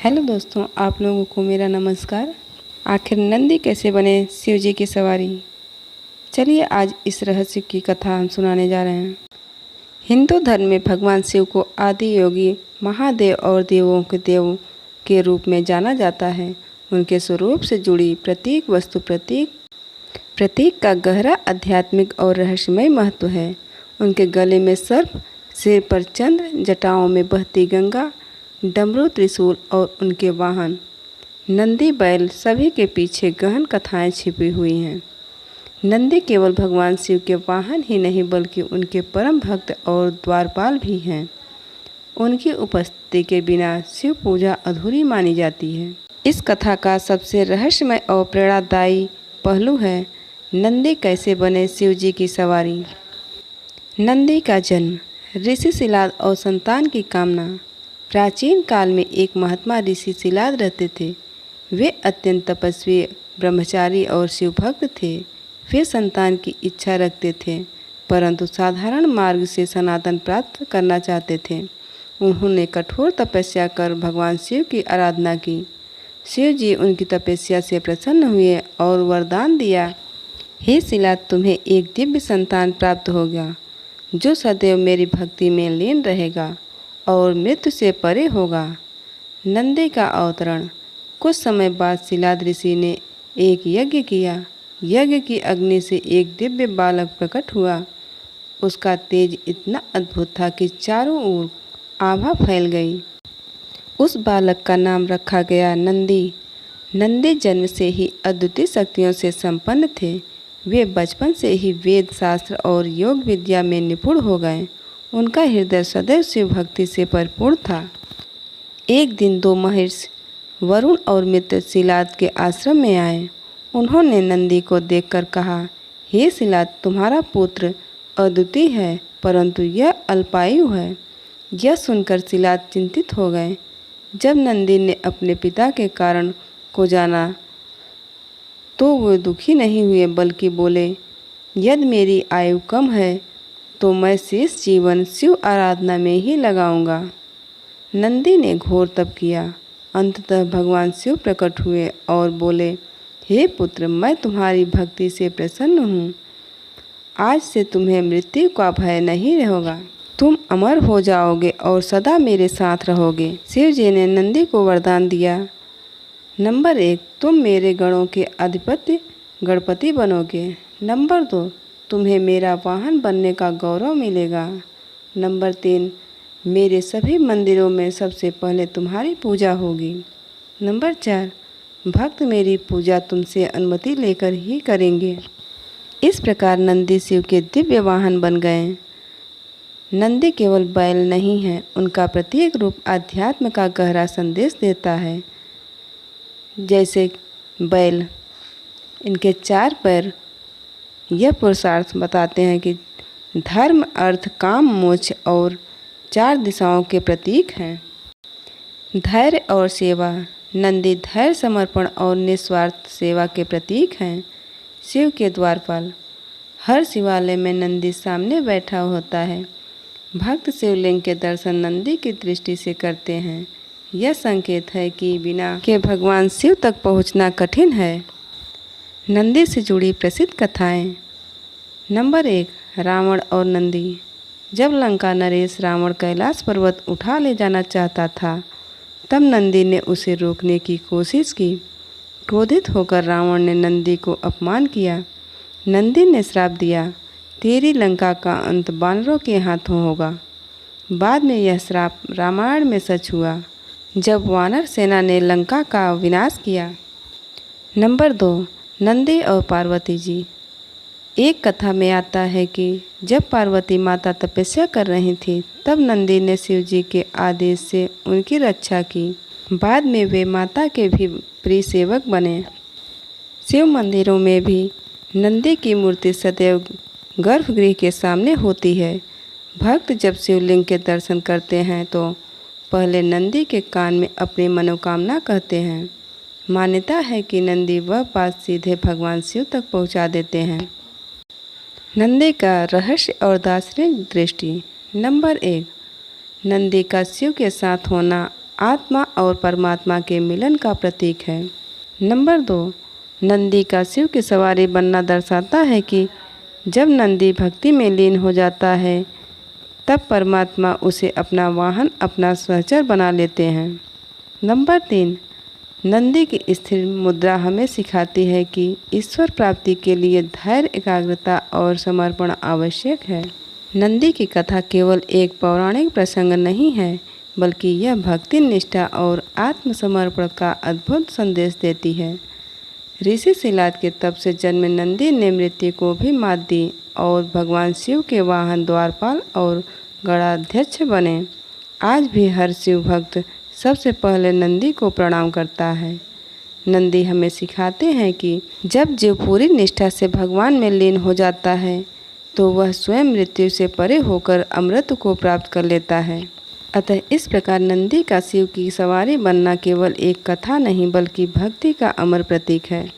Hello दोस्तों, आप लोगों को मेरा नमस्कार। आखिर नंदी कैसे बने शिव जी की सवारी? चलिए आज इस रहस्य की कथा हम सुनाने जा रहे हैं। हिंदू धर्म में भगवान शिव को आदि योगी, महादेव और देवों के देव के रूप में जाना जाता है। उनके स्वरूप से जुड़ी प्रत्येक वस्तु प्रतीक का गहरा आध्यात्मिक और रहस्यमय महत्व है। उनके गले में सर्प, सिर पर चंद्र, जटाओं में बहती गंगा, डमरू, त्रिशूल और उनके वाहन नंदी बैल सभी के पीछे गहन कथाएं छिपी हुई हैं। नंदी केवल भगवान शिव के वाहन ही नहीं बल्कि उनके परम भक्त और द्वारपाल भी हैं। उनकी उपस्थिति के बिना शिव पूजा अधूरी मानी जाती है। इस कथा का सबसे रहस्यमय और प्रेरणादायी पहलू है नंदी कैसे बने शिव जी की सवारी। नंदी का जन्म, ऋषि शिलाद और संतान की कामना। प्राचीन काल में एक महात्मा ऋषि शिलाद रहते थे। वे अत्यंत तपस्वी, ब्रह्मचारी और शिव भक्त थे। वे संतान की इच्छा रखते थे, परंतु साधारण मार्ग से सनातन प्राप्त करना चाहते थे। उन्होंने कठोर तपस्या कर भगवान शिव की आराधना की। शिव जी उनकी तपस्या से प्रसन्न हुए और वरदान दिया, हे शिलाद, तुम्हें एक दिव्य संतान प्राप्त होगा जो सदैव मेरी भक्ति में लीन रहेगा और मृत्यु से परे होगा। नंदी का अवतरण। कुछ समय बाद शिलाद ऋषि ने एक यज्ञ किया। यज्ञ की अग्नि से एक दिव्य बालक प्रकट हुआ। उसका तेज इतना अद्भुत था कि चारों ओर आभा फैल गई। उस बालक का नाम रखा गया नंदी। नंदी जन्म से ही अद्वितीय शक्तियों से संपन्न थे। वे बचपन से ही वेद शास्त्र और योग विद्या में निपुण हो गए। उनका हृदय सदैव शिव भक्ति से भरपूर था। एक दिन दो महर्षि वरुण और मित्र शिलाद के आश्रम में आए। उन्होंने नंदी को देखकर कहा, हे शिलाद, तुम्हारा पुत्र अद्वितीय है, परंतु यह अल्पायु है। यह सुनकर शिलाद चिंतित हो गए। जब नंदी ने अपने पिता के कारण को जाना तो वे दुखी नहीं हुए, बल्कि बोले, यदि मेरी आयु कम है तो मैं शेष जीवन शिव आराधना में ही लगाऊंगा। नंदी ने घोर तप किया। अंततः भगवान शिव प्रकट हुए और बोले, हे पुत्र, मैं तुम्हारी भक्ति से प्रसन्न हूँ। आज से तुम्हें मृत्यु का भय नहीं होगा। तुम अमर हो जाओगे और सदा मेरे साथ रहोगे। शिव जी ने नंदी को वरदान दिया, नंबर 1, तुम मेरे गणों के अधिपति गणपति बनोगे। नंबर 2, तुम्हें मेरा वाहन बनने का गौरव मिलेगा। नंबर 3, मेरे सभी मंदिरों में सबसे पहले तुम्हारी पूजा होगी। नंबर 4, भक्त मेरी पूजा तुमसे अनुमति लेकर ही करेंगे। इस प्रकार नंदी शिव के दिव्य वाहन बन गए। नंदी केवल बैल नहीं है, उनका प्रत्येक रूप आध्यात्म का गहरा संदेश देता है। जैसे बैल, इनके 4 पैर यह पुरुषार्थ बताते हैं कि धर्म, अर्थ, काम, मोक्ष और 4 दिशाओं के प्रतीक हैं। धैर्य और सेवा। नंदी धैर्य, समर्पण और निस्वार्थ सेवा के प्रतीक हैं। शिव के द्वारपाल। हर शिवालय में नंदी सामने बैठा होता है। भक्त शिवलिंग के दर्शन नंदी की दृष्टि से करते हैं। यह संकेत है कि बिना के भगवान शिव तक पहुंचना कठिन है। नंदी से जुड़ी प्रसिद्ध कथाएं। नंबर 1, रावण और नंदी। जब लंका नरेश रावण कैलाश पर्वत उठा ले जाना चाहता था, तब नंदी ने उसे रोकने की कोशिश की। क्रोधित होकर रावण ने नंदी को अपमान किया। नंदी ने श्राप दिया, तेरी लंका का अंत बानरों के हाथों होगा। बाद में यह श्राप रामायण में सच हुआ, जब वानर सेना ने लंका का विनाश किया। नंबर 2, नंदी और पार्वती जी। एक कथा में आता है कि जब पार्वती माता तपस्या कर रही थी, तब नंदी ने शिव जी के आदेश से उनकी रक्षा की। बाद में वे माता के भी प्रिय सेवक बने। शिव मंदिरों में भी नंदी की मूर्ति सदैव गर्भगृह के सामने होती है। भक्त जब शिवलिंग के दर्शन करते हैं तो पहले नंदी के कान में अपनी मनोकामना कहते हैं। मान्यता है कि नंदी वह बात सीधे भगवान शिव तक पहुंचा देते हैं। नंदी का रहस्य और दार्शनिक दृष्टि। नंबर 1, नंदी का शिव के साथ होना आत्मा और परमात्मा के मिलन का प्रतीक है। नंबर 2, नंदी का शिव की सवारी बनना दर्शाता है कि जब नंदी भक्ति में लीन हो जाता है तब परमात्मा उसे अपना वाहन, अपना सहचर बना लेते हैं। नंबर 3, नंदी की स्थिर मुद्रा हमें सिखाती है कि ईश्वर प्राप्ति के लिए धैर्य, एकाग्रता और समर्पण आवश्यक है। नंदी की कथा केवल एक पौराणिक प्रसंग नहीं है, बल्कि यह भक्ति, निष्ठा और आत्मसमर्पण का अद्भुत संदेश देती है। ऋषि शिलाद के तप से जन्मे नंदी ने मृत्यु को भी मात दी और भगवान शिव के वाहन, द्वारपाल और गणाध्यक्ष बने। आज भी हर शिव भक्त सबसे पहले नंदी को प्रणाम करता है। नंदी हमें सिखाते हैं कि जब जीव पूरी निष्ठा से भगवान में लीन हो जाता है तो वह स्वयं मृत्यु से परे होकर अमृत को प्राप्त कर लेता है। अतः इस प्रकार नंदी का शिव की सवारी बनना केवल एक कथा नहीं, बल्कि भक्ति का अमर प्रतीक है।